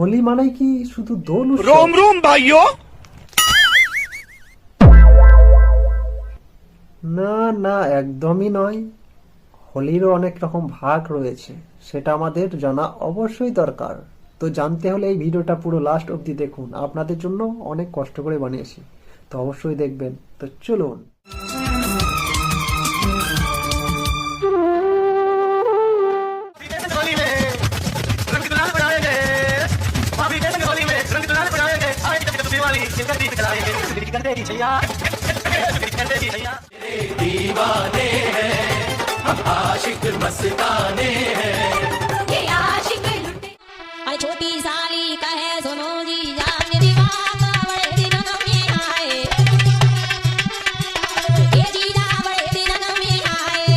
হোলি মানে কি শুধু দোল উৎসব? रोम रोम भाइयों। না না, একদমই নয়। হোলিরও অনেক রকম ভাগ রয়েছে, সেটা আমাদের জানা অবশ্যই দরকার। তো জানতে হলে এই ভিডিওটা পুরো লাস্ট অবধি দেখুন, আপনাদের জন্য অনেক কষ্ট করে বানিয়েছি, তো অবশ্যই দেখবেন। তো চলুন। होली में रंग गुलाल बनाएंगे, भाभी के संग होली में रंग गुलाल बनाएंगे, आएंगे कभी दिवाली जिनका दीप जलाएंगे, दिल कर देगी छैया, दिल कर देगी छैया। दीवाने हैं हम आशिक मस्ताने हैं, ये आशिक लुटे। अरे छोटी साली कहे सुनो जी जान मेरी बात बड़े दिनों में आए, ये जीजा बड़े दिनों में आए।